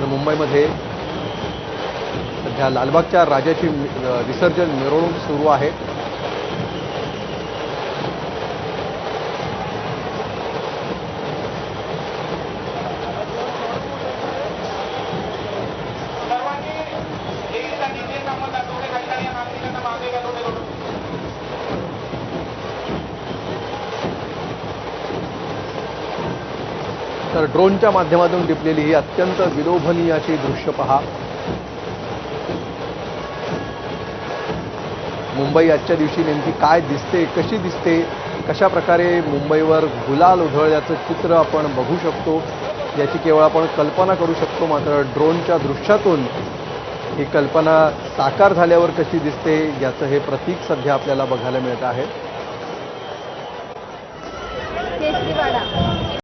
तर मुंबईमध्ये सध्या लालबागच्या राजाची विसर्जन मिरवणूक सुरू आहे। तर ड्रोनच्या माध्यमातून टिपलेली ही अत्यंत विलोभनीय अशी दृश्य पहा। मुंबई आजच्या दिवशी नेमकी काय दिसते, कशी दिसते, कशा प्रकारे मुंबईवर गुलाल उधळल्याचं चित्र आपण बघू शकतो, याची केवळ आपण कल्पना करू शकतो। मात्र ड्रोनच्या दृश्यातून ही कल्पना साकार झाल्यावर कशी दिसते याचं हे प्रतीक सध्या आपल्याला बघायला मिळत आहे। केसरीवाडा